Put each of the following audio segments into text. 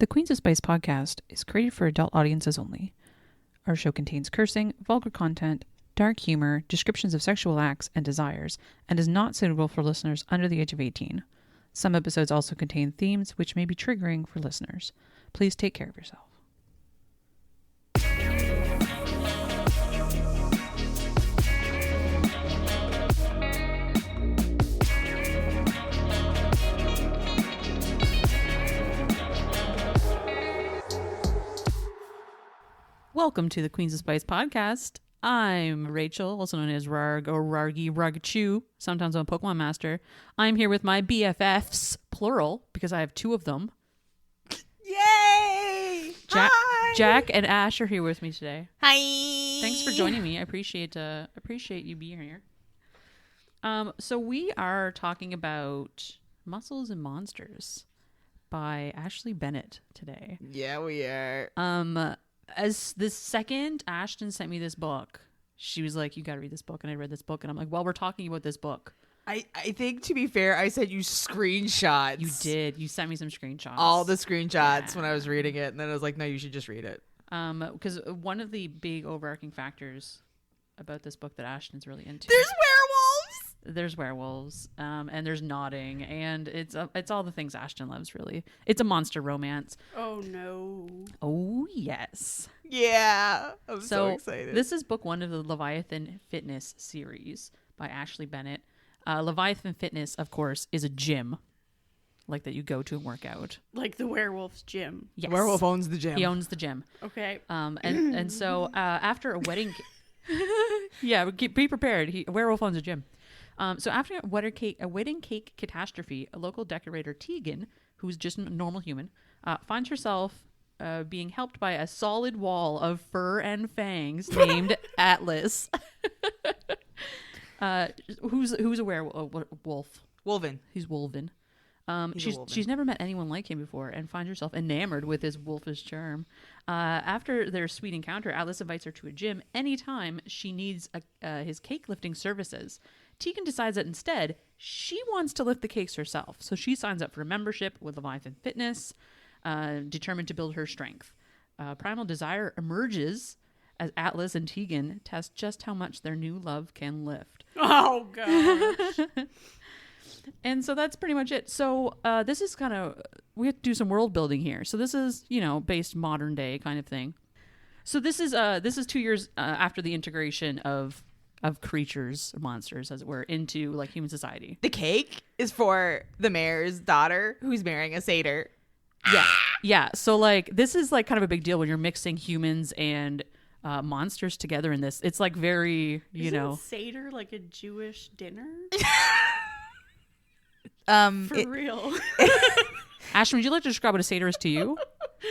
The Queens of Spice podcast is created for adult audiences only. Our show contains cursing, vulgar content, dark humor, descriptions of sexual acts and desires, and is not suitable for listeners under the age of 18. Some episodes also contain themes which may be triggering for listeners. Please take care of yourself. Welcome to the Queens of Spice podcast. I'm Rachel, also known as Rarg or Rargy Ragachu. Sometimes I'm a Pokemon master. I'm here with my BFFs, plural, because I have two of them. Yay! Hi! Jack and Ash are here with me today. Hi! Thanks for joining me. I appreciate you being here. So we are talking about Muscles and Monsters by Ashley Bennett today. Yeah, we are. As the second Ashton sent me this book, she was like, you gotta read this book, and I read this book, and I'm like, well, we're talking about this book. I think, to be fair, I sent you screenshots. You did. You sent me some screenshots. All the screenshots when I was reading it, and then I was like, no, you should just read it. Because one of the big overarching factors about this book that Ashton's really into. There's werewolves, and there's nodding, and it's all the things Ashton loves, really. It's a monster romance. Oh, no. Oh, yes. Yeah. I'm so excited. This is book one of the Leviathan Fitness series by Ashley Bennett. Leviathan Fitness, of course, is a gym, like that you go to and work out. Like the werewolf's gym. Yes. Werewolf owns the gym. He owns the gym. Okay. And so after a wedding... yeah, be prepared. A werewolf owns a gym. So after a wedding cake catastrophe, a local decorator, Tegan, who's just a normal human, finds herself being helped by a solid wall of fur and fangs named Atlas, who's a werewolf. Wolven. He's Wolven. Wolven. She's never met anyone like him before and finds herself enamored with his wolfish charm. After their sweet encounter, Atlas invites her to a gym anytime she needs his cake lifting services. Tegan decides that instead, she wants to lift the cakes herself. So she signs up for a membership with Leviathan Fitness, determined to build her strength. Primal desire emerges as Atlas and Tegan test just how much their new love can lift. Oh, gosh. And so that's pretty much it. So this is we have to do some world building here. So this is, based modern day kind of thing. So this is 2 years after the integration of creatures, monsters, as it were, into like human society. The cake is for the mayor's daughter who's marrying a satyr. Yeah. Yeah. So like this is like kind of a big deal when you're mixing humans and monsters together in this. It's like very, Isn't Seder like a Jewish dinner? For real. Ashton, would you like to describe what a satyr is to you?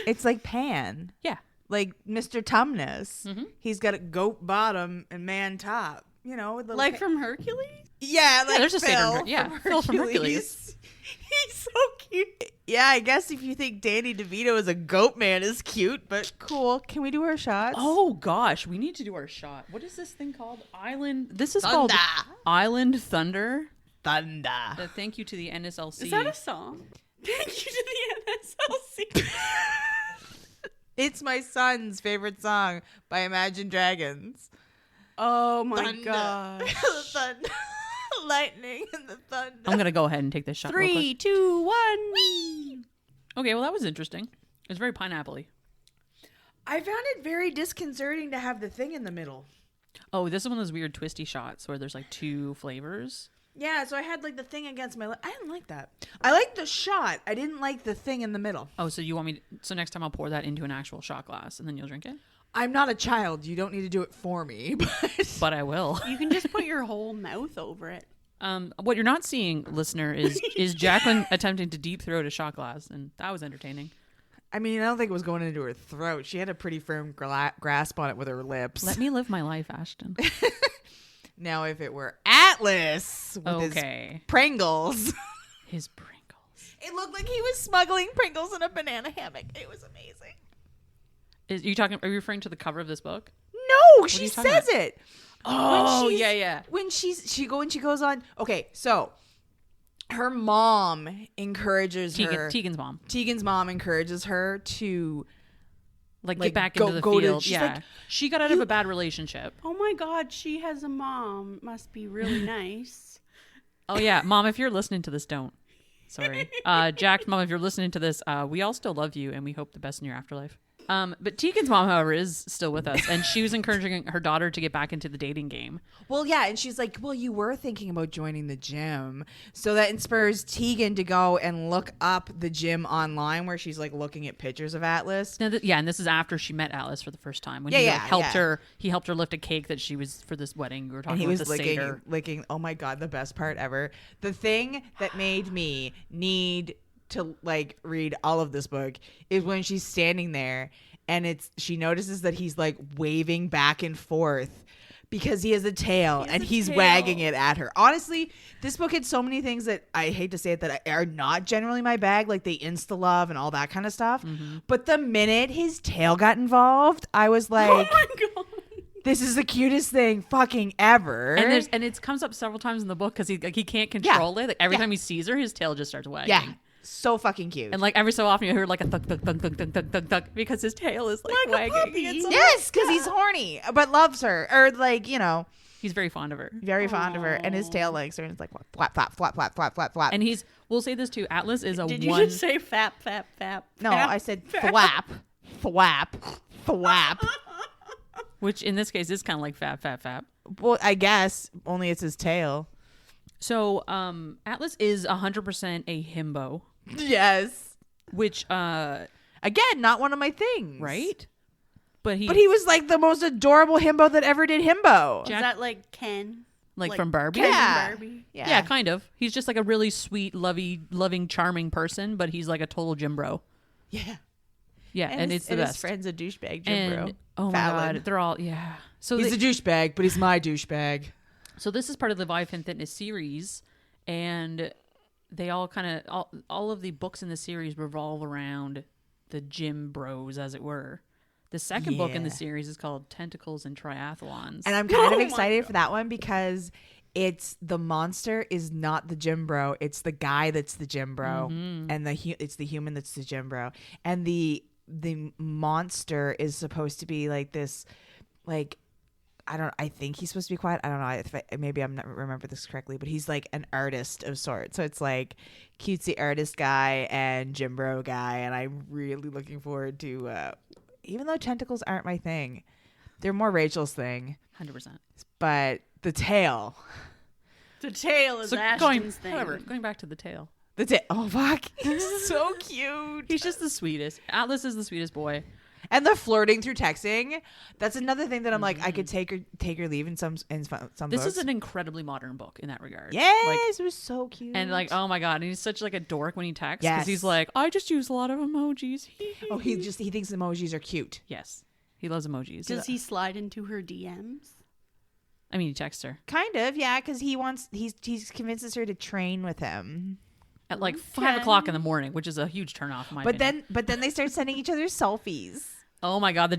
It's like Pan. Yeah. Like Mr. Tumnus. Mm-hmm. He's got a goat bottom and man top. With like from Hercules? Yeah, like there's a Phil satyr. Yeah, Phil from Hercules. He's so cute. Yeah, I guess if you think Danny DeVito as a goat man is cute, but cool. Can we do our shots? Oh gosh, we need to do our shot. What is this thing called? Island. This is Thunder. called Island Thunder. Thunder. Thank you to the NSLC. Is that a song? Thank you to the NSLC. It's my son's favorite song by Imagine Dragons. Oh my Thunder. gosh. The thunder. Lightning and the thunder. I'm gonna go ahead and take this shot. 3, 2, 1. Whee! Okay, well that was interesting. It's very pineapple-y. I found it very disconcerting to have the thing in the middle. Oh, this is one of those weird twisty shots where there's like two flavors. Yeah, so I had like the thing against my lip. I didn't like that. I liked the shot. I didn't like the thing in the middle. Oh, so you want me so next time I'll pour that into an actual shot glass and then you'll drink it? I'm not a child. You don't need to do it for me. But I will. You can just put your whole mouth over it. What you're not seeing, listener, is Jacqueline attempting to deep throat a shot glass, and that was entertaining. I mean, I don't think it was going into her throat. She had a pretty firm grasp on it with her lips. Let me live my life, Ashton. Now, if it were Atlas with his Pringles. His Pringles. It looked like he was smuggling Pringles in a banana hammock. It was amazing. Are you referring to the cover of this book? No, she says it. Oh, yeah. When she goes on. Okay, so her mom encourages her. Tegan's mom. Tegan's mom encourages her to Like get back go- into the go to- field. she's Yeah. like, She got out of a bad relationship. Oh my God, she has a mom. Must be really nice. Oh yeah, Mom, if you're listening to this, don't. Sorry. Jack, Mom, if you're listening to this, we all still love you and we hope the best in your afterlife. But Tegan's mom, however, is still with us, and she was encouraging her daughter to get back into the dating game. Well, yeah, and she's like, well, you were thinking about joining the gym. So that inspires Tegan to go and look up the gym online where she's like looking at pictures of Atlas. Now, and this is after she met Atlas for the first time. When Yeah, he yeah, helped yeah. her. He helped her lift a cake that she was for this wedding. We were talking And he about was the Seder. licking. Oh my God, the best part ever. The thing that made me need to like read all of this book is when she's standing there and she notices that he's like waving back and forth because he has a tail and he's wagging it at her. Honestly, this book had so many things that I hate to say it that are not generally my bag, like the insta-love and all that kind of stuff. Mm-hmm. But the minute his tail got involved, I was like, Oh my God. this is the cutest thing fucking ever. And it comes up several times in the book because he can't control it. Like every Yeah. time he sees her, his tail just starts wagging. Yeah. So fucking cute. And like every so often you hear like a thunk thunk thunk thunk thunk thunk thunk thunk because his tail is like wagging. puppy. It's so- yes, because he's horny, but loves her. Or like, He's very fond of her. very fond of her. And his tail likes her. And it's like, flap, flap, flap, flap, flap, flap, flap. And we'll say this too, Atlas is a Did you one. just say fap, fap, fap? no, fap, I said fap? flap, flap, flap. Which in this case is kind of like fap, fap, fap. Well, I guess only it's his tail. So Atlas is 100% a himbo, Yes. which Again, not one of my things. right? But he was like the most adorable himbo that ever did himbo. Is Jack- that like Ken? like from Barbie. Ken Yeah. from Barbie? Yeah, kind of. He's just like a really sweet, loving, charming person, but he's like a total gym bro. Yeah. Yeah, and it's the his best. friend's a douchebag, Jim And bro. oh my Fallon. god, they're all So He's a douchebag, but he's my douchebag. So this is part of the Leviathan Fitness series, and they all kind of all of the books in the series revolve around the gym bros, as it were. The second book in the Yeah. series is called Tentacles and Triathlons. And I'm kind Oh of my excited for that one because it's the monster is not the gym bro. It's the guy that's the gym bro, and it's the human that's the gym bro. And the monster is supposed to be like this, like I think he's supposed to be quiet. I don't know. Maybe I'm not remember this correctly, but he's like an artist of sorts. So it's like cutesy artist guy and gym bro guy, and I'm really looking forward to. Even though tentacles aren't my thing, they're more Rachel's thing. 100%. But the tail. The tail is Ashton's thing. However, going back to the tail, The tail. Oh, fuck. He's so cute. he's just the sweetest. Atlas is the sweetest boy. And the flirting through texting. That's another thing that I'm like, I could take or leave in some This books. is an incredibly modern book in that regard. Yes, Like, it was so cute. and like, oh my god, and he's such like a dork when he texts because Yes. he's like, I just use a lot of emojis. he thinks emojis are cute. Yes, he loves emojis. Does he slide into her DMs? I mean, he texts her Kind of, yeah, because he convinces her to train with him. at like 5 o'clock in the morning, which is a huge turnoff in my opinion. But then they start sending each other selfies. Oh my god, the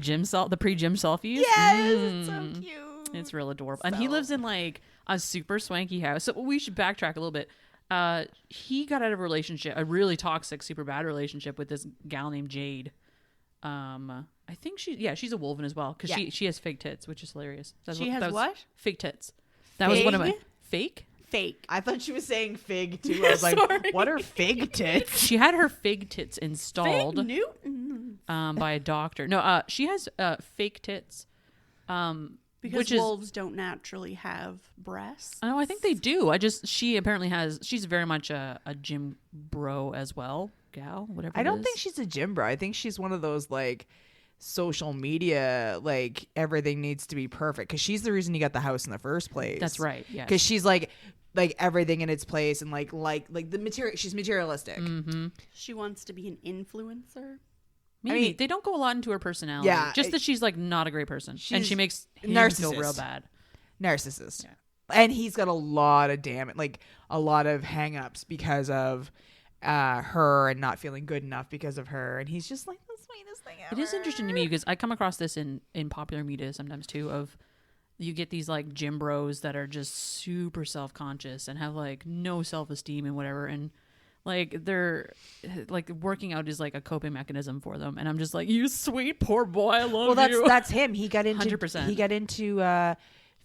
pre-gym selfies. Yes, it's so cute. It's real adorable. And he lives in like a super swanky house. So we should backtrack a little bit. He got out of a relationship, a really toxic, super bad relationship with this gal named Jade. I think she's a Wolven as well because she has fake tits, which is hilarious. She has what? Fake tits. That was one of my Fig? fake. Fake. I thought she was saying fig too. I was like, Sorry. what are fig tits? She had her fig tits installed Fig Newton. by a doctor. No, she has fake tits. Because which is wolves don't naturally have breasts. Oh, I think they do. She apparently she's very much a gym bro as well, gal, whatever. I it don't is. think she's a gym bro. I think she's one of those like social media, like everything needs to be perfect because she's the reason you got the house in the first place. That's right. Yeah. Because she's like everything in its place and like the material. She's materialistic. Mm-hmm. She wants to be an influencer. Maybe I mean- they don't go a lot into her personality. Yeah, Just that she's like not a great person, and she's she makes him narcissist. feel real bad. Narcissist. Yeah. And he's got a lot of a lot of hang-ups because of her and not feeling good enough because of her, and he's just like the sweetest thing ever. It is interesting to me because I come across this in popular media sometimes too of you get these like gym bros that are just super self-conscious and have like no self-esteem and whatever, and like they're like working out is like a coping mechanism for them, and I'm just like, you sweet poor boy, I love you. That's him. He got into 100%. He got into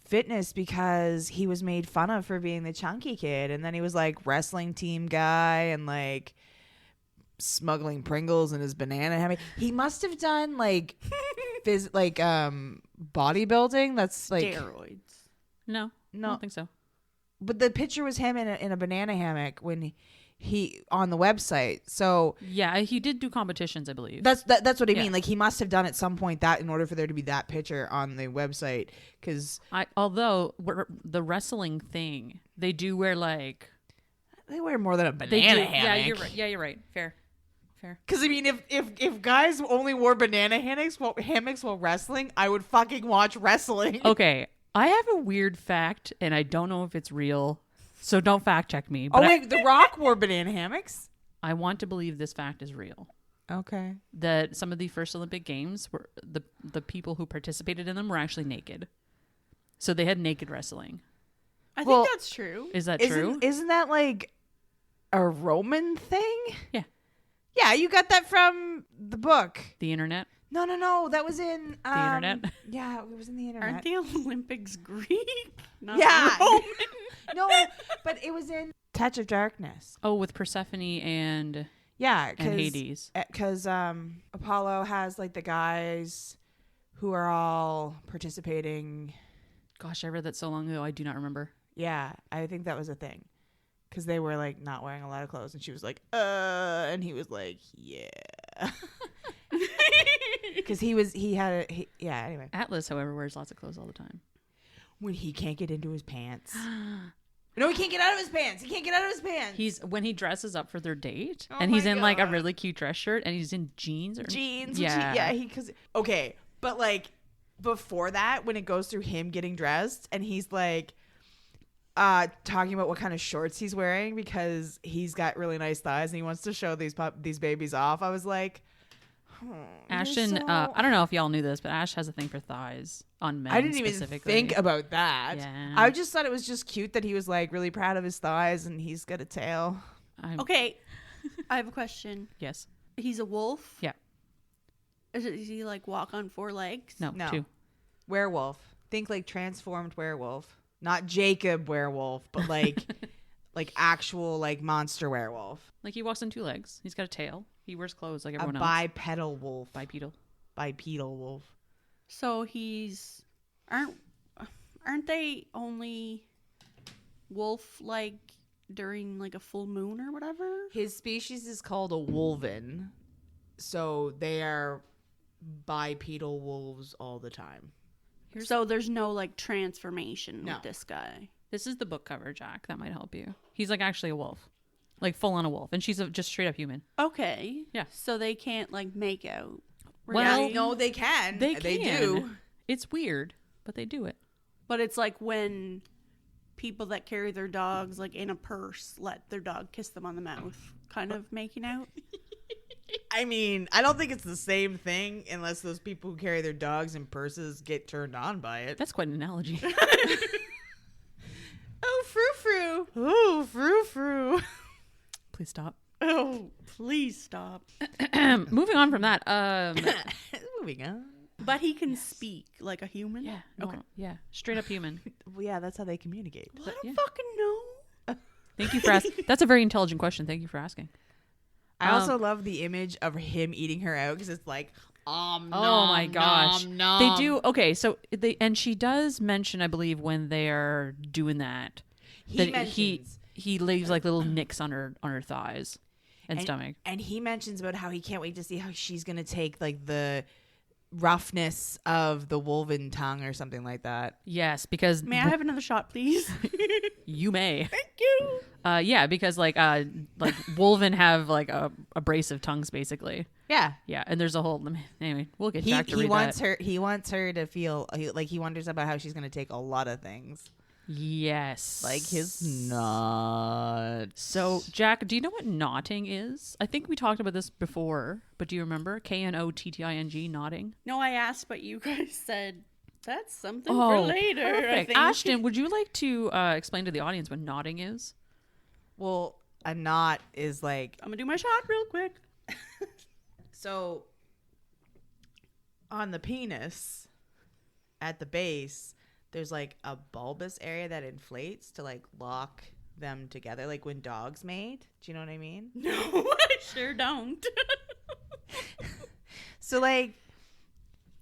fitness because he was made fun of for being the chunky kid, and then he was like wrestling team guy and like smuggling Pringles in his banana hammock. He must have done like bodybuilding. That's like Steroids. No, I no, don't think so. but the picture was him in a banana hammock when he on the website. So Yeah, he did do competitions, I believe. that's what I mean. Yeah. Like he must have done at some point that in order for there to be that picture on the website, because Although the wrestling thing, they do wear like they wear more than a they banana do. hammock. Yeah, you're right. Yeah, you're right. Fair. Because I mean, if guys only wore banana hammocks while wrestling, I would fucking watch wrestling. Okay, I have a weird fact, and I don't know if it's real, so don't fact check me. Oh But wait, The Rock wore banana hammocks. I want to believe this fact is real. Okay. That some of the first Olympic Games were the people who participated in them were actually naked, so they had naked wrestling. I Well, think that's true. Is that true? Isn't that like a Roman thing? Yeah. Yeah, you got that from the book. The internet. No, that was in The internet. Yeah, it was in the internet. Aren't the Olympics Greek? Not Yeah. Roman. No, but it was in Touch of Darkness. Oh, with Persephone and Yeah, Hades. because Apollo has like the guys who are all participating. Gosh, I read that so long ago. I do not remember. Yeah, I think that was a thing. Because they were like not wearing a lot of clothes, and she was like, and he was like, yeah. Because anyway. Atlas, however, wears lots of clothes all the time. When he can't get into his pants. No, he can't get out of his pants. He can't get out of his pants. When he dresses up for their date, Oh and he's my in like a God. really cute dress shirt, and he's in jeans. Jeans. Yeah. Okay, but like before that, when it goes through him getting dressed, and he's like talking about what kind of shorts he's wearing because he's got really nice thighs and he wants to show these babies off. I was like, Ashton, I don't know if y'all knew this, but Ash has a thing for thighs on men. I didn't even specifically. think about that. Yeah. I just thought it was just cute that he was like really proud of his thighs and he's got a tail. Okay, I have a question. Yes. He's a wolf? Yeah. Does he like walk on 4 legs? No. No. 2. Werewolf. Think like transformed werewolf. Not Jacob werewolf, but like like actual like monster werewolf. Like he walks on 2 legs. He's got a tail. He wears clothes like A everyone else. bipedal wolf. Bipedal. Bipedal wolf. So he's aren't they only wolf like during like a full moon or whatever? His species is called a wolven. So they are bipedal wolves all the time. So there's no like transformation No. with this guy. This is the book cover, Jack. That might help you. He's like actually a wolf. Like full on a wolf. And she's just straight up human. Okay. Yeah. So they can't like make out. Well, right? No, they can. They They can. do. It's weird, but they do it. But it's like when people that carry their dogs like in a purse let their dog kiss them on the mouth, kind of making out. I mean, I don't think it's the same thing unless those people who carry their dogs in purses get turned on by it. That's quite an analogy. Oh, frou-frou. Oh, frou-frou. Please stop. Oh, please stop. Moving on from that. Moving on. But he can speak like a human? Yeah. Okay. Yeah. Straight up human. Well, yeah, that's how they communicate. Well, I don't Yeah. fucking know. Thank you for asking. That's a very intelligent question. Thank you for asking. I also love the image of him eating her out because it's like, Oh my gosh. They do. Okay. So she does mention, I believe, when they're doing that, he leaves like little nicks on her thighs and stomach. And he mentions about how he can't wait to see how she's going to take like the roughness of the wolven tongue or something like that. Yes, because May I have another shot, please? you may. Thank you. Yeah, because like wolven have like abrasive tongues basically. Yeah. Yeah, and there's a whole. Anyway, we'll get He Jack to read wants that. he wants her to feel like he wonders about how she's going to take a lot of things. Yes, Like his nuts. So, Jack, do you know what knotting is? I think we talked about this before, but do you remember? Knotting, knotting? No, I asked, but you guys said That's something for later. Perfect. I think. Ashton, would you like to explain to the audience what knotting is? Well, a knot is like, I'm gonna do my shot real quick. so on the penis at the base, there's like a bulbous area that inflates to like lock them together, like when dogs mate. Do you know what I mean? No, I sure don't. So like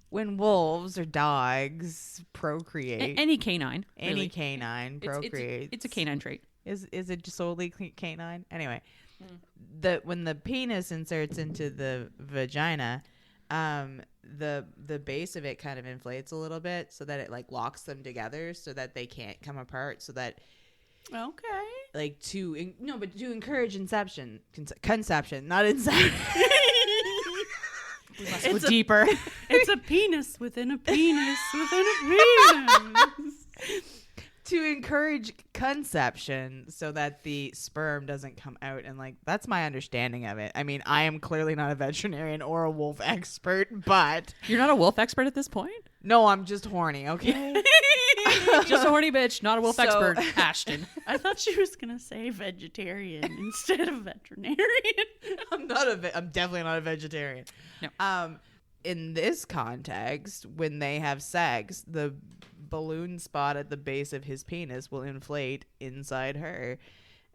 when wolves or dogs procreate, Any canine. any really. canine It's- procreates. It's a canine trait. Is it solely canine? Anyway, when the penis inserts into the vagina, the base of it kind of inflates a little bit so that it like locks them together so that they can't come apart. So that Okay. like to encourage conception, not inception. We must It's go a- deeper. It's a penis within a penis within a penis. To encourage conception so that the sperm doesn't come out. And like that's my understanding of it. I mean, I am clearly not a veterinarian or a wolf expert, but You're not a wolf expert at this point? no, I'm just horny, okay? Just a horny bitch, not a wolf So- expert. Ashton. I thought she was gonna say vegetarian instead of veterinarian. I'm definitely not a vegetarian. No. In this context, when they have sex, the balloon spot at the base of his penis will inflate inside her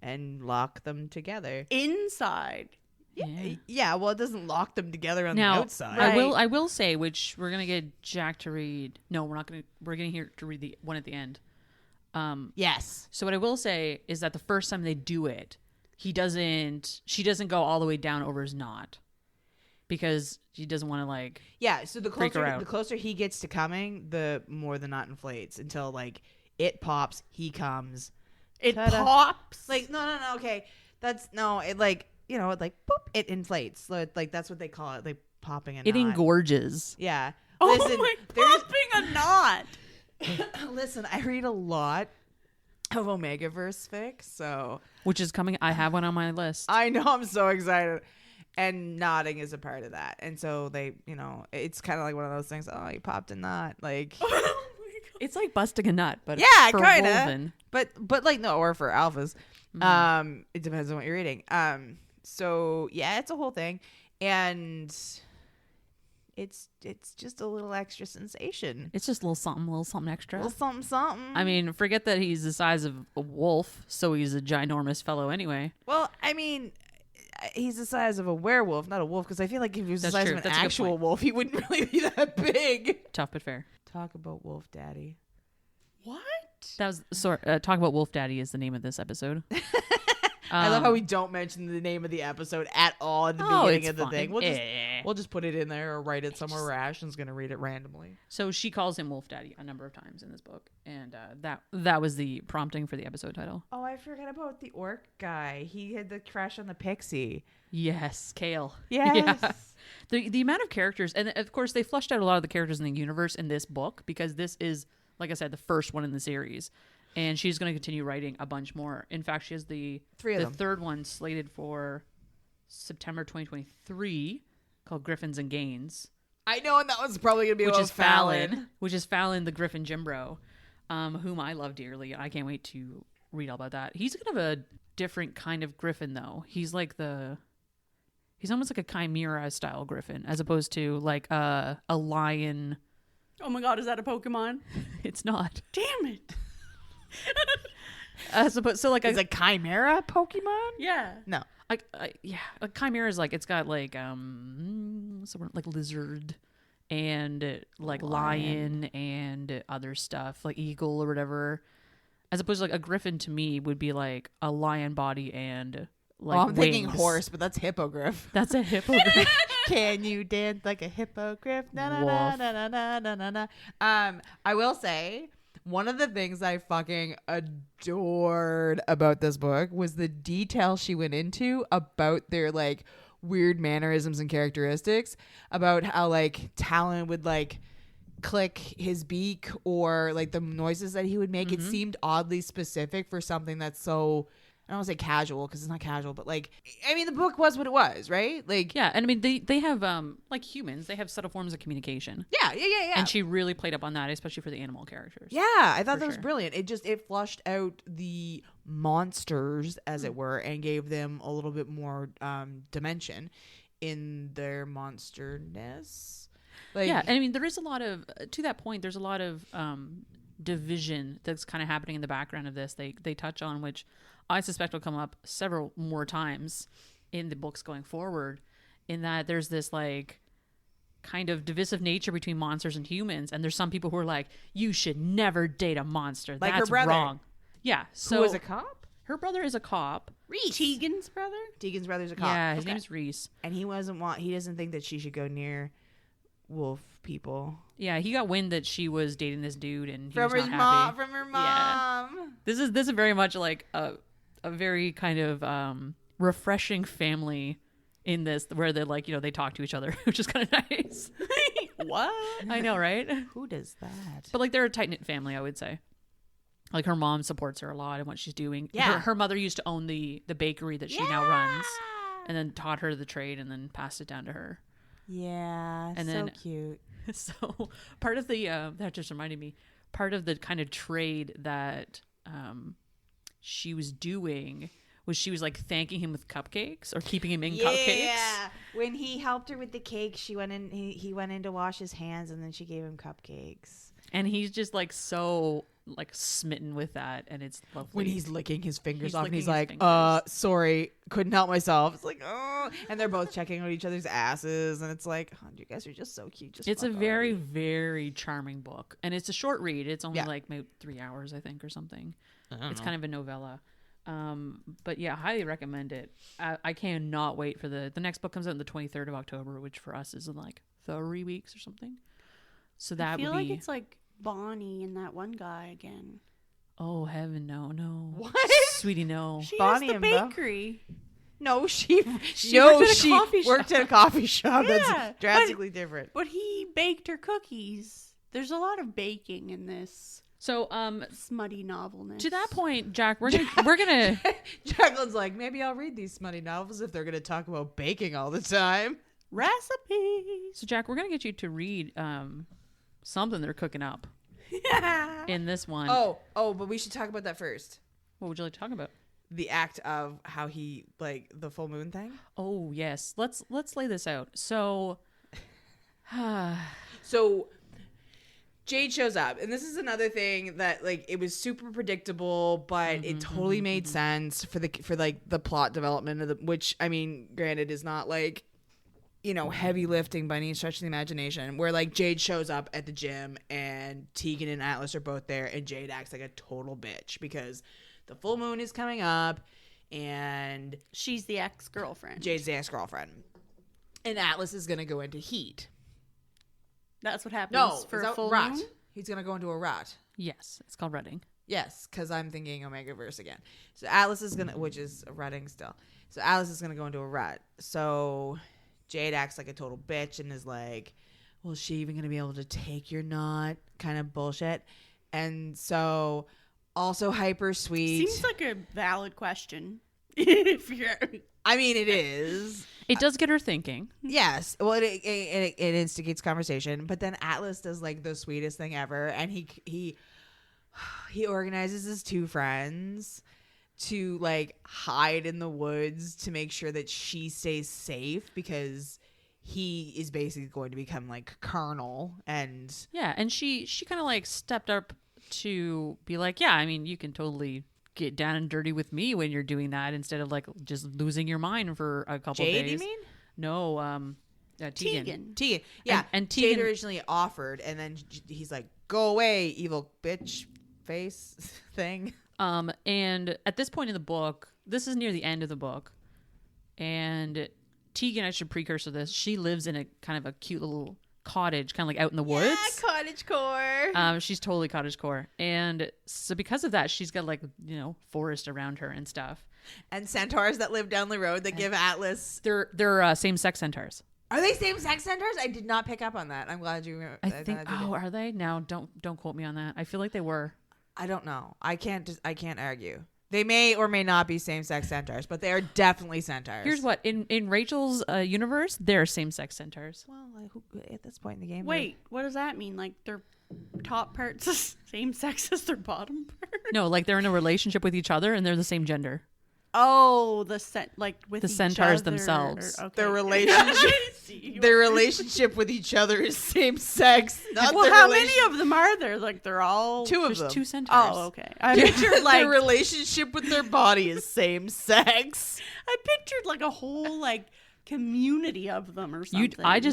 and lock them together. Inside. Yeah, well, it doesn't lock them together on Now, the outside. Right. I will say, which we're gonna get Jack to read. No, we're not gonna. We're gonna hear to read the one at the end. Yes. So what I will say is that the first time they do it, she doesn't go all the way down over his knot because she doesn't want to like. Yeah, so Freak her out. the closer he gets to coming, the more the knot inflates until like it pops, he comes. It Ta-da. pops. Like no, okay. That's no, it like, it like boop, it inflates. So like that's what they call it, like popping a It knot. engorges. Yeah. oh Listen, my, there's popping a knot. listen, I read a lot of Omegaverse fic, so Which is coming. I have one on my list. I know I'm so excited. And nodding is a part of that. And so they, it's kind of like one of those things. Oh, you popped a knot. Like, Oh my God. It's like busting a nut, but yeah, for kind of. Wolven. But like, no, or for alphas. It depends on what you're reading. So yeah, it's a whole thing. And it's just a little extra sensation. It's just a little something extra. A little something. I mean, forget that he's the size of a wolf, so he's a ginormous fellow anyway. Well, I mean, he's the size of a werewolf, not a wolf, because I feel like if he was That's the size true. of an That's a good actual point. wolf, he wouldn't really be that big. Tough but fair. Talk about Wolf Daddy. What? That was Talk About Wolf Daddy is the name of this episode. I love how we don't mention the name of the episode at all at the beginning of the thing. We'll just put it in there or write it somewhere where Ashton's going to read it randomly. So she calls him Wolf Daddy a number of times in this book, and that was the prompting for the episode title. Oh, I forgot about the orc guy. He had the crush on the pixie. Yes, Kale. Yes. Yeah. The amount of characters, and of course they fleshed out a lot of the characters in the universe in this book because this is, like I said, the first one in the series. And she's going to continue writing a bunch more. In fact, she has the third one slated for September 2023 called Griffins and Gains. I know, and that one's probably going to be Which about is Fallon. Which is Fallon, the Griffin Jimbro, whom I love dearly. I can't wait to read all about that. He's kind of a different kind of Griffin, though. He's almost like a Chimera style Griffin, as opposed to like a lion. Oh my God, is that a Pokemon? It's not. Damn it. As opposed, so like Is a chimera Pokemon? Yeah. No. a chimera is like it's got like like lizard and like lion and other stuff like eagle or whatever, as opposed to like a griffin to me would be like a lion body and like I'm thinking wings. horse, but that's hippogriff. That's a hippogriff. Can you dance like a hippogriff? Na na na Woof. na na na na na. I will say one of the things I fucking adored about this book was the detail she went into about their like weird mannerisms and characteristics, about how like Talon would like click his beak or like the noises that he would make. It seemed oddly specific for something that's so I don't want to say casual because it's not casual, but like, I mean, the book was what it was, right? Like, Yeah, and I mean they have like humans, they have subtle forms of communication. yeah. And she really played up on that, especially for the animal characters. Yeah, I thought For that was sure. brilliant. It flushed out the monsters, as it were, and gave them a little bit more dimension in their monsterness. Like, Yeah, and I mean there is a lot of to that point. There's a lot of division that's kind of happening in the background of this. They touch on, which I suspect will come up several more times in the books going forward. In that there's this like kind of divisive nature between monsters and humans, and there's some people who are like, you should never date a monster. Like her That's brother. wrong. Yeah, so who was a cop? her brother is a cop. Reese. Tegan's brother? Tegan's brother's a cop. Yeah, his Okay. name's Reese. And he doesn't think that she should go near wolf people. Yeah, he got wind that she was dating this dude, and he From was his not mom, happy. from her Yeah. mom. This is very much like a very kind of refreshing family in this, where they like, you know, they talk to each other, which is kind of nice. What? I know, right? Who does that? But like they're a tight knit family, I would say. Like her mom supports her a lot in what she's doing. Yeah. Her mother used to own the bakery that she now runs, and then taught her the trade, and then passed it down to her. Yeah, And so then- cute. So part of the that just reminded me, part of the kind of trade that she was doing was she was like thanking him with cupcakes or keeping him in cupcakes. Yeah, when he helped her with the cake, she went in. He went in to wash his hands, and then she gave him cupcakes. And he's just like so like smitten with that, and it's lovely. When he's licking his fingers He's off, and he's licking his like, fingers. sorry, couldn't help myself. It's like, oh, and they're both checking on each other's asses, and it's like, oh, you guys are just so cute. Just It's a fuck very, already. very charming book, and it's a short read. It's only Yeah. like maybe 3 hours, I think, or something. I It's kind of a novella. But yeah, highly recommend it. I cannot wait for the next book comes out on the 23rd of October, which for us is in like 3 weeks or something. So that I feel would like be. it's like Bonnie and that one guy again. Oh heaven, no, What? sweetie, no. She Bonnie has and the Bo- bakery. No, she worked at a coffee worked shop. at a coffee shop. Yeah, That's drastically different. But he baked her cookies. There's a lot of baking in this So smutty novelness. to that point, Jack, we're gonna Jacqueline's like, maybe I'll read these smutty novels if they're going to talk about baking all the time. Recipes. so Jack, we're gonna get you to read something they're cooking up in this one. Oh, but we should talk about that first. What would you like to talk about? The act of how he, like, the full moon thing. Oh yes, let's lay this out. So, So Jade shows up, and this is another thing that, like, it was super predictable, but it totally made sense for the plot development of which, I mean, granted, is not like, you know, heavy lifting by any stretch of the imagination, where like Jade shows up at the gym and Tegan and Atlas are both there, and Jade acts like a total bitch because the full moon is coming up and She's the ex-girlfriend. Jade's the ex-girlfriend, and Atlas is gonna go into heat. That's what happens No, for is a that full rut. moon. He's gonna go into a rut. yes, it's called Reading. Yes, because I'm thinking Omega Verse again. So Atlas is gonna, which is a rutting still. So Atlas is gonna go into a rut. So Jade acts like a total bitch and is like, "Well, is she even gonna be able to take your knot?" Kind of bullshit. And so, also hyper sweet. Seems like a valid question. If you're I mean, it is. It does get her thinking. Yes. Well, it instigates conversation, but then Atlas does like the sweetest thing ever, and he organizes his two friends to like hide in the woods to make sure that she stays safe because he is basically going to become like Colonel, and Yeah, and she kind of like stepped up to be like, yeah, I mean, you can totally get down and dirty with me when you're doing that instead of like just losing your mind for a couple Jade, days. you mean? No, Tegan. Tegan. Yeah. And Jade Tegan- originally offered, and then he's like, "Go away, evil bitch face thing." And at this point in the book, this is near the end of the book, and Tegan, I should precursor this, she lives in a kind of a cute little cottage, kind of like out in the woods. cottage core. She's totally cottagecore, and so because of that, she's got like, you know, forest around her and stuff. And centaurs that live down the road that give Atlas. They're same-sex centaurs. Are they same-sex centaurs? I did not pick up on that. I'm glad you. I think. Oh, are they? Now, don't quote me on that. I feel like they were. I don't know. I can't argue. They may or may not be same-sex centaurs, but they are definitely centaurs. Here's what in Rachel's universe, they're same-sex centaurs. Well, at this point in the game, Wait, what does that mean? Like their top part's the same sex as their bottom part? No, like they're in a relationship with each other and they're the same gender. Oh, like with The each centaurs other, themselves. Okay. their relationship with each other is same-sex. Not Well, their how many of them are there? Like they're all Two of There's them. two centaurs. Oh, okay. I pictured like their relationship with their body is same-sex. I pictured like a whole like community of them or something.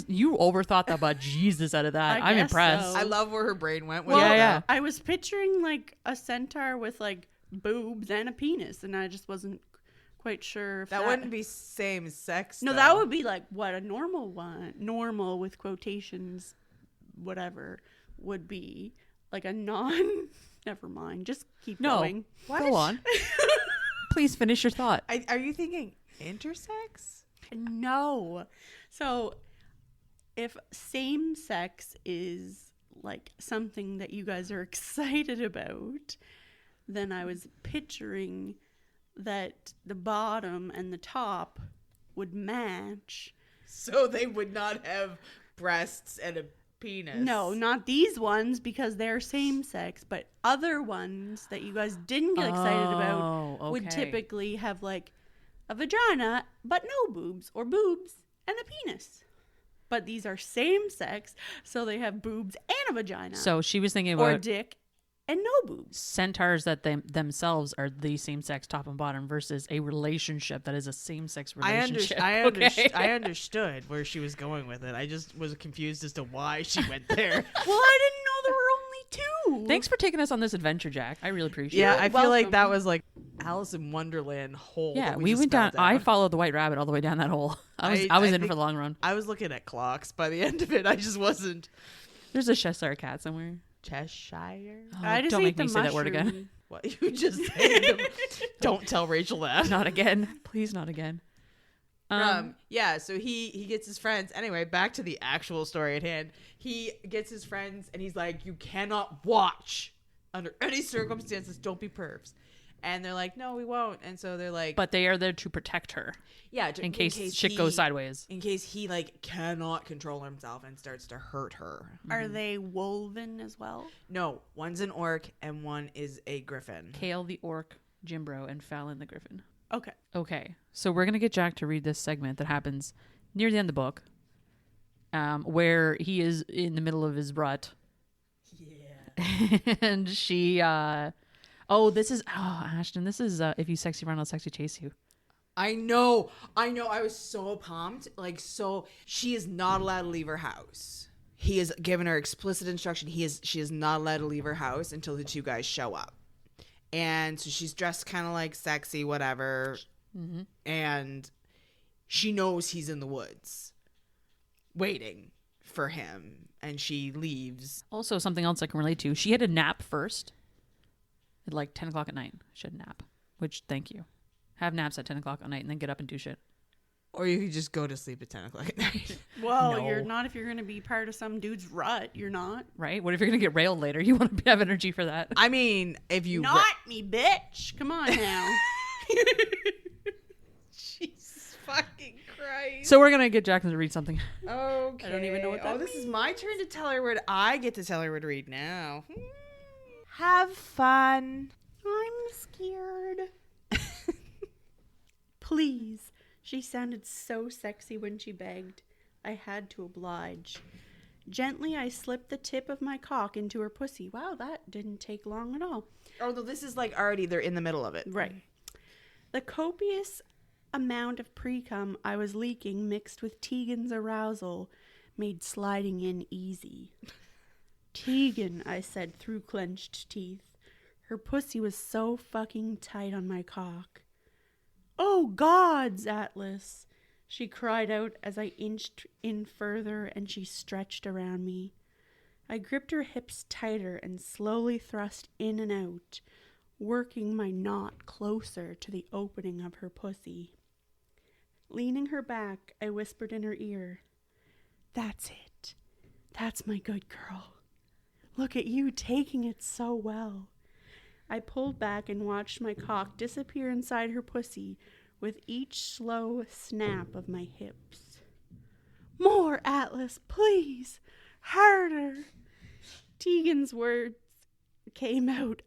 You overthought the bejesus out of that. I I'm guess impressed. so. I love where her brain went with Well, it. Yeah. I was picturing like a centaur with like boobs and a penis, and I just wasn't quite sure if That wouldn't be same-sex. No, though. that would be like what a normal one, normal with quotations, whatever, would be like a non. Never mind. Just keep No. going. Go on. Please finish your thought. Are you thinking intersex? No. So, if same sex is like something that you guys are excited about, then I was picturing that the bottom and the top would match. So they would not have breasts and a penis. No, not these ones because they're same sex, but other ones that you guys didn't get excited about Oh, would okay. typically have like a vagina, but no boobs, or boobs and a penis. But these are same sex, so they have boobs and a vagina. So she was thinking or a about dick and no boobs. centaurs that themselves are the same sex top and bottom versus a relationship that is a same sex relationship. I Okay. understood where she was going with it. I just was confused as to why she went there. Well, I didn't know there were only two. Thanks for taking us on this adventure, Jack. I really appreciate Yeah, it. I feel like welcome. that was like Alice in Wonderland hole. Yeah, that we just went down. fell I followed the white rabbit all the way down that hole. I was in it think- for the long run. I was looking at clocks by the end of it. I just wasn't. There's a Cheshire cat somewhere. Cheshire? Oh, I just don't ate make the me say that word again. mushroom. What you just said? Don't tell Rachel that. Not again. Please, not again. Yeah, so he gets his friends. Anyway, back to the actual story at hand. He gets his friends and he's like, you cannot watch under any circumstances. Don't be pervs. And they're like, no, we won't. And so they're like, But they are there to protect her yeah, in case shit he- goes sideways. In case he like cannot control himself and starts to hurt her. Are they woven as well? No, one's an orc and one is a griffin. Kale the orc, Jimbro, and Fallon the griffin. Okay. Okay, so we're gonna get Jack to read this segment that happens near the end of the book, where he is in the middle of his rut. Yeah. And she, Ashton, this is if you sexy run, I'll sexy chase you. I know. I was so pumped. Like, so she is not allowed to leave her house. He has given her explicit instruction. She is not allowed to leave her house until the two guys show up. And so she's dressed kind of like sexy, whatever. Mm-hmm. And she knows he's in the woods waiting for him. And she leaves. Also, something else I can relate to. She had a nap first at like 10 o'clock at night. She had a nap, which, thank you. Have naps at 10 o'clock at night and then get up and do shit. Or you could just go to sleep at 10 o'clock at night. Well, No. you're not if you're going to be part of some dude's rut. You're not. Right? What if you're going to get railed later? You want to have energy for that. I mean, if you... Not me, bitch. Come on now. Jesus fucking Christ. So we're going to get Jack to read something. Okay. I don't even know what that this is my turn to tell her what I get to tell her what to read now. Have fun. I'm scared. Please. She sounded so sexy when she begged. I had to oblige. Gently, I slipped the tip of my cock into her pussy. Wow, that didn't take long at all. Although this is like already they're in the middle of it. Right. The copious amount of pre-cum I was leaking mixed with Tegan's arousal made sliding in easy. Tegan, I said through clenched teeth. Her pussy was so fucking tight on my cock. Oh, gods, Atlas, she cried out as I inched in further and she stretched around me. I gripped her hips tighter and slowly thrust in and out, working my knot closer to the opening of her pussy. Leaning her back, I whispered in her ear, "That's it. That's my good girl. Look at you taking it so well. I pulled back and watched my cock disappear inside her pussy with each slow snap of my hips. More, Atlas, please. Harder. Tegan's words came out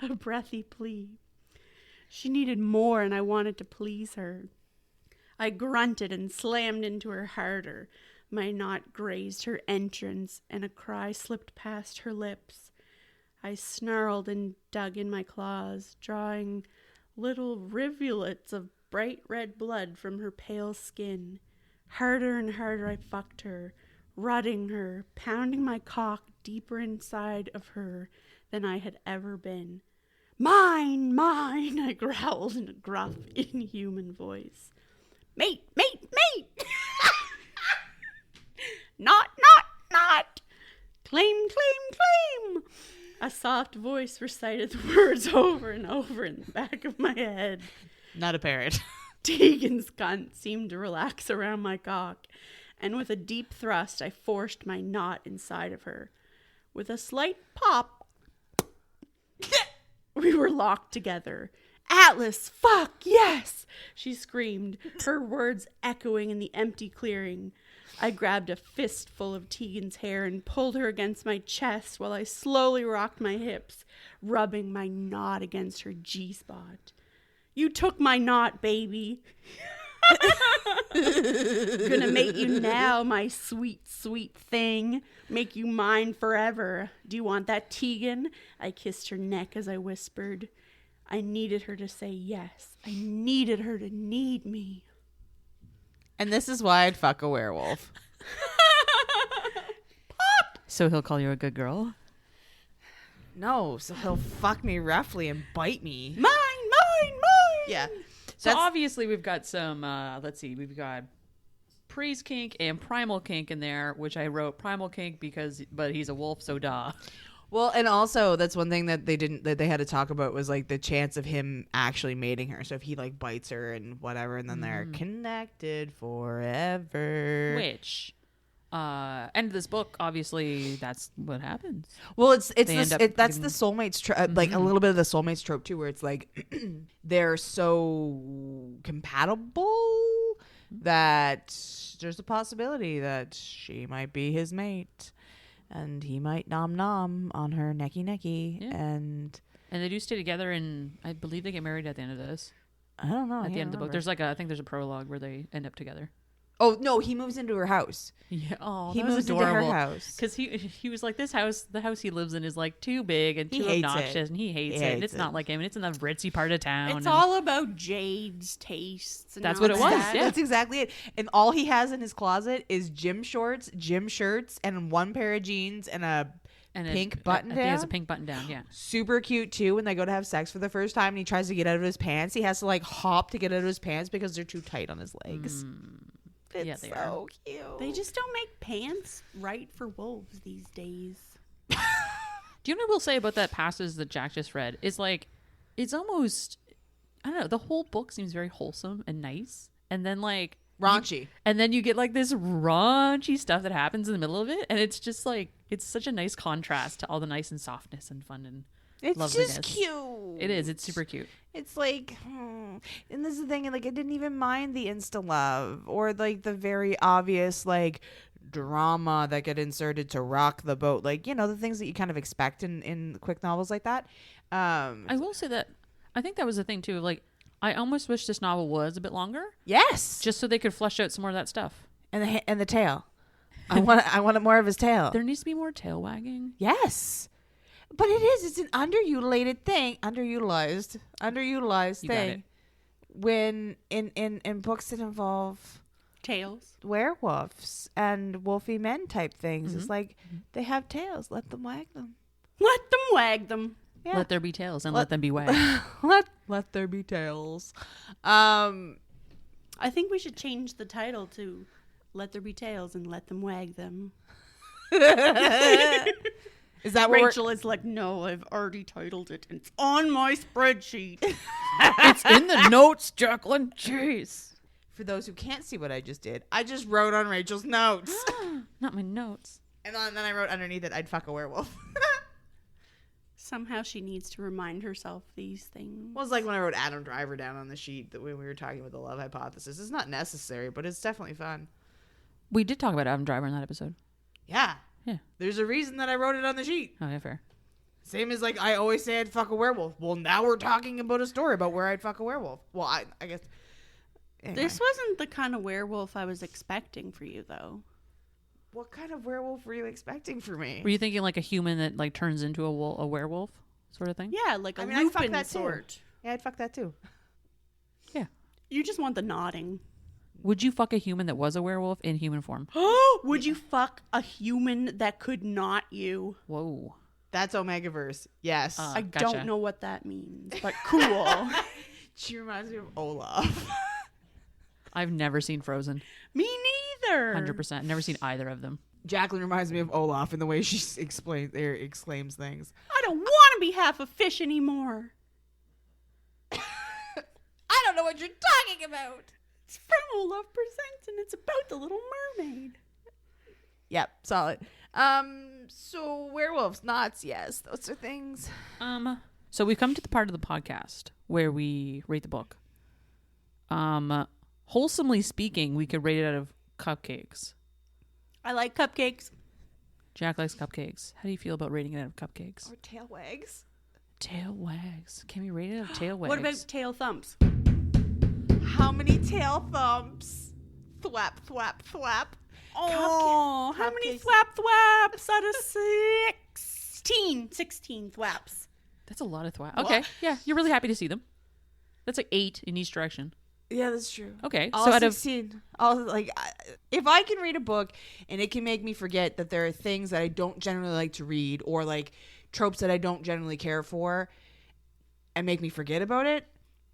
a breathy plea. She needed more, and I wanted to please her. I grunted and slammed into her harder. My knot grazed her entrance, and a cry slipped past her lips. I snarled and dug in my claws, drawing little rivulets of bright red blood from her pale skin. Harder and harder I fucked her, rutting her, pounding my cock deeper inside of her than I had ever been. Mine, mine, I growled in a gruff, inhuman voice. Mate, mate, mate! Not! Claim, claim, claim! A soft voice recited the words over and over in the back of my head. Not a parrot. Tegan's cunt seemed to relax around my cock, and with a deep thrust, I forced my knot inside of her. With a slight pop, we were locked together. Atlas, fuck, yes! She screamed, her words echoing in the empty clearing. I grabbed a fistful of Tegan's hair and pulled her against my chest while I slowly rocked my hips, rubbing my knot against her G-spot. You took my knot, baby. Gonna make you now, my sweet, sweet thing. Make you mine forever. Do you want that, Tegan? I kissed her neck as I whispered. I needed her to say yes. I needed her to need me. And this is why I'd fuck a werewolf. Pop! So he'll call you a good girl? No, so he'll fuck me roughly and bite me. Mine! Yeah. So obviously we've got some, let's see, we've got Pre's kink and primal kink in there, which I wrote primal kink but he's a wolf, so duh. Well, and also that's one thing that they had to talk about was like the chance of him actually mating her. So if he like bites her and whatever, and then they're connected forever. Which, end of this book, obviously that's what happens. Well, that's the getting... soulmates trope, like a little bit of the soulmates trope too, where it's like they're so compatible that there's a possibility that she might be his mate. And he might nom on her necky, yeah. and they do stay together, and I believe they get married at the end of this. I don't know. At the end of the book, there's I think there's a prologue where they end up together. Oh no, he moves into her house. Yeah, oh, he that was moves adorable. into her house Because he was like, the house he lives in is like too big and too obnoxious, and he hates it. And it's not like him, and it's in the ritzy part of town. It's all about Jade's tastes. And that's what it was. Yeah, that's exactly it. And all he has in his closet is gym shorts, gym shirts, and one pair of jeans and a pink button down. He has a pink button down. Yeah, super cute too. When they go to have sex for the first time, and he tries to get out of his pants, he has to like hop to get out of his pants because they're too tight on his legs. It's they so are. cute. They just don't make pants right for wolves these days. Do you know what I will say about that passage that Jack just read? Is like, it's almost, I don't know, the whole book seems very wholesome and nice. And then like raunchy. And then you get like this raunchy stuff that happens in the middle of it. And it's just like, it's such a nice contrast to all the nice and softness and fun and it's loveliness. Just cute. It is. It's super cute. It's like, and this is the thing, like I didn't even mind the insta-love or like the very obvious like drama that get inserted to rock the boat, like, you know, the things that you kind of expect in quick novels like that. I will say that I think that was the thing too. Like, I almost wish this novel was a bit longer. Yes, just so they could flesh out some more of that stuff. And the tail. I wanted more of his tail. There needs to be more tail wagging. Yes. But it's an underutilized thing when in books that involve tails, werewolves and wolfy men type things. It's like they have tails. Let them wag them. Let them wag them. Yeah. Let there be tails and let them be wagged. let there be tails. I think we should change the title to "Let There Be Tails and Let Them Wag Them." Is that what Rachel is like? No, I've already titled it. It's on my spreadsheet. It's in the notes, Jacqueline. Jeez. For those who can't see what I just did, I just wrote on Rachel's notes. Not my notes. And then I wrote underneath it, I'd fuck a werewolf. Somehow she needs to remind herself these things. Well, it's like when I wrote Adam Driver down on the sheet that when we were talking about the love hypothesis. It's not necessary, but it's definitely fun. We did talk about Adam Driver in that episode. Yeah. Yeah. There's a reason that I wrote it on the sheet. Oh, yeah, fair. Same as like I always say I'd fuck a werewolf. Well, now we're talking about a story about where I'd fuck a werewolf. Well, I guess. Anyway. This wasn't the kind of werewolf I was expecting for you, though. What kind of werewolf were you expecting for me? Were you thinking like a human that like turns into a werewolf sort of thing? Yeah, like a I'd fuck Lupin that sort. too. Yeah, I'd fuck that too. Yeah. You just want the nodding. Would you fuck a human that was a werewolf in human form? Would you fuck a human that could not you? Whoa. That's Omegaverse. Yes. I Gotcha. don't know what that means, but cool. She reminds me of Olaf. I've never seen Frozen. Me neither. 100%. Never seen either of them. Jacqueline reminds me of Olaf in the way she exclaims things. I don't want to be half a fish anymore. I don't know what you're talking about. It's from Olaf Presents, and it's about the Little Mermaid. Yep, solid. So werewolves, knots, yes, those are things. So we've come to the part of the podcast where we rate the book. Wholesomely speaking, we could rate it out of cupcakes. I like cupcakes. Jack likes cupcakes. How do you feel about rating it out of cupcakes? Or tail wags. Tail wags. Can we rate it out of tail wags? What about tail thumps? How many tail thumps? Thwap, thwap, thwap. Oh, how many Cupcakes. thwaps out of 16? 16 thwaps. That's a lot of thwap. Okay, yeah, you're really happy to see them. That's like 8 in each direction. Yeah, that's true. Okay, All so out of 16. If I can read a book and it can make me forget that there are things that I don't generally like to read or like tropes that I don't generally care for and make me forget about it,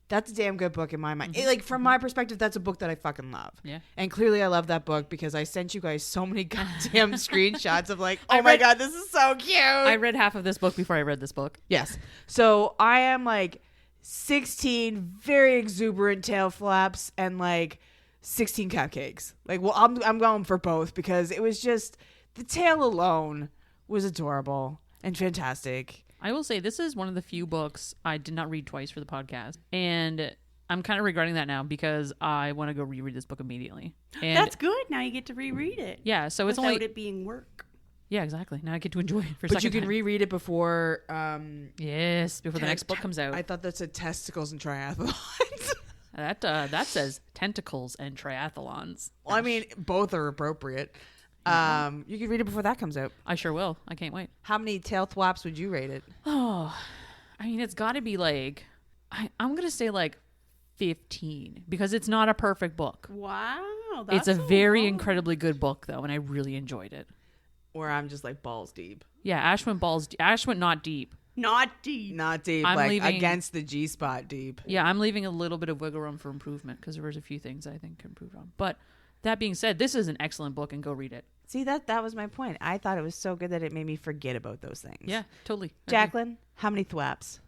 that's a damn good book in my mind. From my perspective, that's a book that I fucking love. Yeah. And clearly I love that book because I sent you guys so many goddamn screenshots of like, oh my God, this is so cute. I read half of this book before I read this book. Yes. So I am like 16 very exuberant tail flaps and like 16 cupcakes. Like, well, I'm going for both because it was just the tail alone was adorable and fantastic. I will say this is one of the few books I did not read twice for the podcast, and I'm kind of regretting that now because I want to go reread this book immediately. And That's good. Now you get to reread it. yeah, so it's without only it being work. yeah, exactly. Now I get to enjoy it for a But second you can time. reread it before. Yes, before the next book comes out. I thought that said testicles and triathlons. That says tentacles and triathlons. Well, I mean, both are appropriate. You can read it before that comes out. I sure will. I can't wait. How many tail thwaps would you rate it? Oh, I mean, it's got to be like I'm gonna say like 15 because it's not a perfect book. Wow. It's a very incredibly good book though, and I really enjoyed it. Or I'm just like balls deep. Yeah, Ash went not deep. Not deep. Not deep, I'm like leaving- against the G spot deep. Yeah, I'm leaving a little bit of wiggle room for improvement because there was a few things I think can improve on. But that being said, this is an excellent book and go read it. See, that was my point. I thought it was so good that it made me forget about those things. Yeah, totally. Jacqueline, how many thwaps?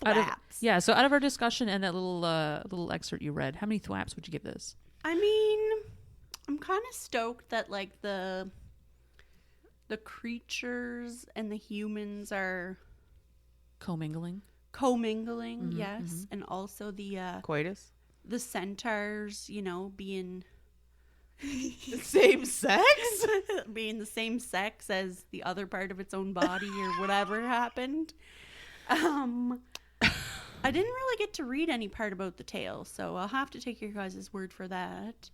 Out of- Thwaps. yeah, so out of our discussion and that little excerpt you read, how many thwaps would you give this? I mean, I'm kind of stoked that like the creatures and the humans are Commingling. commingling, yes, and also the Coitus? centaurs, being Same sex? being the same sex as the other part of its own body or whatever happened. I didn't really get to read any part about the tale, so I'll have to take your guys' word for that.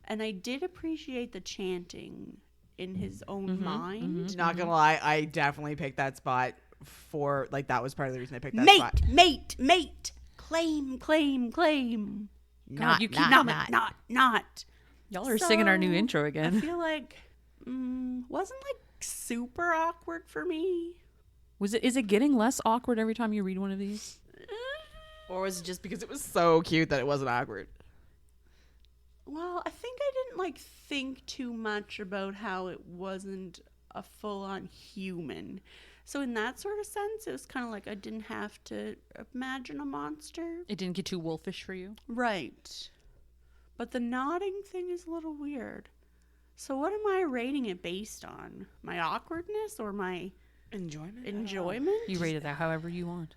And I did appreciate the chanting in his own mind. Not gonna lie, I definitely picked that spot for, like, that was part of the reason I picked that spot. Mate, claim, claim, claim. God, you keep Not. Y'all are singing our new So, intro I again. feel like wasn't like super awkward for me. Is it getting less awkward every time you read one of these? Or was it just because it was so cute that it wasn't awkward? Well, I think I didn't like think too much about how it wasn't a full-on human. So in that sort of sense, it was kind of like I didn't have to imagine a monster. It didn't get too wolfish for you? Right. But the nodding thing is a little weird. So what am I rating it based on? My awkwardness or my Enjoyment? Enjoyment? You rate it that however you want.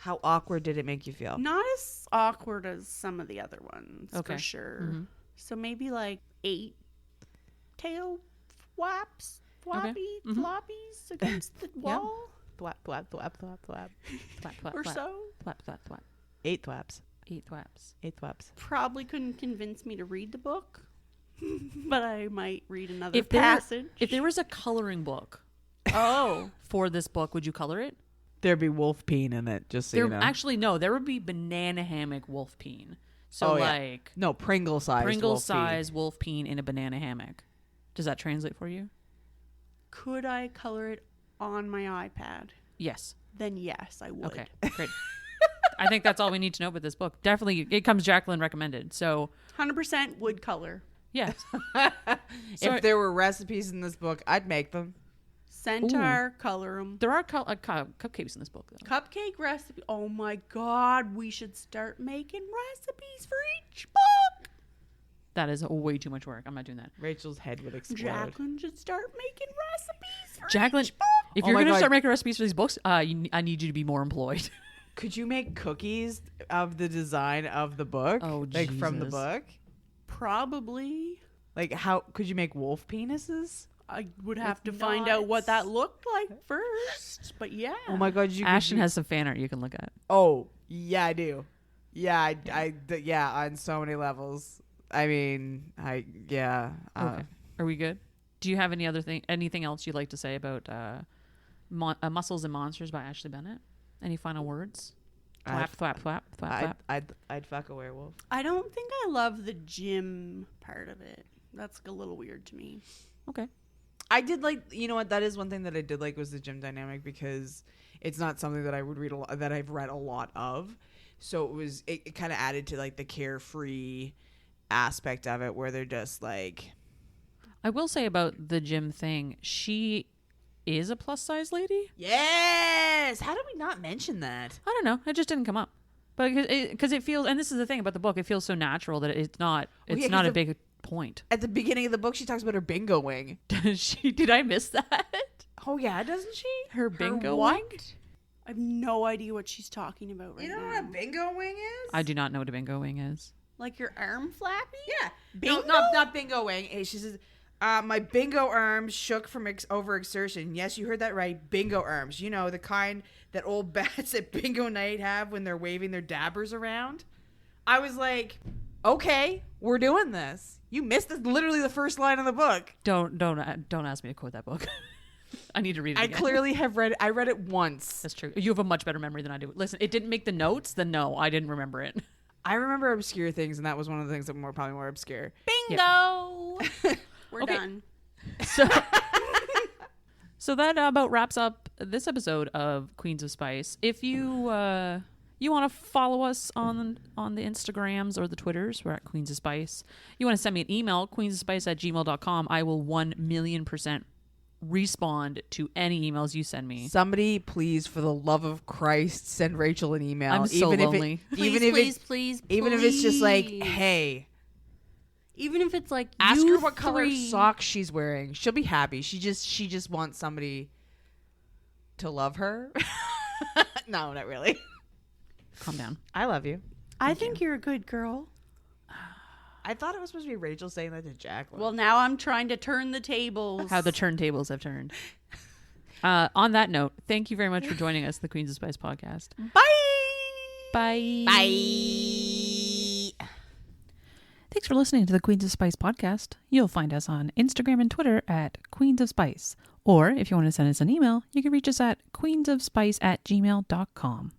How awkward did it make you feel? Not as awkward as some of the other ones, Okay. for sure. Mm-hmm. So maybe like 8 tail floppy Mhm. floppies against the wall Thwap, thwap, thwap, thwap, thwap. Thwap, thwap, or thwap. so. Thwap, thwap, thwap. 8 thwaps. 8 thwaps. 8 thwaps. Probably couldn't convince me to read the book, but I might read another If there- passage. If there was a coloring book Oh, for this book, would you color it? There'd be wolf peen in it, just so There you know. actually no, there would be banana hammock wolf peen. So Oh, yeah. like No, Pringle size. Pringle wolf peen. size wolf peen in a banana hammock. Does that translate for you? could I color it on my iPad? Yes. Then yes, I would. Okay. Great. I think that's all we need to know about this book. Definitely, it comes Jacqueline recommended. So 100% would color. yes. If there were recipes in this book, I'd make them. Centaur, color them. There are cupcakes in this book though. Cupcake recipe. Oh my God, we should start making recipes for each book. That is way too much work. I'm not doing that. Rachel's head would explode. Jacqueline should start making recipes for Jacqueline, each book. if Oh you're my going to God. start making recipes for these books, I need you to be more employed. Could you make cookies of the design of the book? Oh, like from the Jesus. book? Probably. Like how could you make wolf penises? I would have to With find out what nuts. that looked like first. But yeah. Oh my God, you Ashton could has some fan art you can look at. Oh, yeah, I do. Yeah, yeah, on so many levels. I mean, yeah. Okay. Are we good? Do you have anything else you'd like to say about Muscles and Monsters by Ashley Bennett? Any final words? Thwap, thwap, thwap, thwap, thwap. I'd fuck a werewolf. I don't think I love the gym part of it. That's a little weird to me. Okay. I did like, you know what? That is one thing that I did like was the gym dynamic because it's not something that I would read that I've read a lot of. So it kind of added to like the carefree aspect of it where they're just like. I will say about the gym thing, she is a plus size lady. Yes. How did we not mention that? I don't know. It just didn't come up. But because it feels, and this is the thing about the book, it feels so natural that it's not a big point. At the beginning of the book, she talks about her bingo wing. Did I miss that? Oh yeah, doesn't she? Her bingo what? wing? I have no idea what she's talking about right You know now. what a bingo wing is? I do not know what a bingo wing is. Like your arm flappy? Yeah. Bingo? No, not bingo wing. Hey, she says, my bingo arms shook from overexertion. Yes, you heard that right. Bingo arms. You know, the kind that old bats at bingo night have when they're waving their dabbers around. I was like, okay, we're doing this. You missed literally the first line of the book. Don't ask me to quote that book. I need to read it I again. clearly have read it. I read it once. That's true. You have a much better memory than I do. Listen, it didn't make the notes, then no, I didn't remember it. I remember obscure things, and that was one of the things that were probably more obscure. Bingo! We're Okay. done. So that about wraps up this episode of Queens of Spice. If you you want to follow us on the Instagrams or the Twitters, we're at Queens of Spice. You want to send me an email, queensofspice@gmail.com. I will 1,000,000% respond to any emails you send me. Somebody, please, for the love of Christ, send Rachel an email. I'm so lonely. Please, please, even if it's just like, please. hey, Even if it's like, ask you her what color three- socks she's wearing. She'll be happy. She just wants somebody to love her. No, not really. Calm down. I love you. I think you're a good girl. I thought it was supposed to be Rachel saying that to Jacqueline. Well, now I'm trying to turn the tables. How the turntables have turned. On that note, thank you very much for joining us, the Queens of Spice podcast. Bye! Bye. Bye. Thanks for listening to the Queens of Spice podcast. You'll find us on Instagram and Twitter at Queens of Spice. Or if you want to send us an email, you can reach us at queensofspice@gmail.com.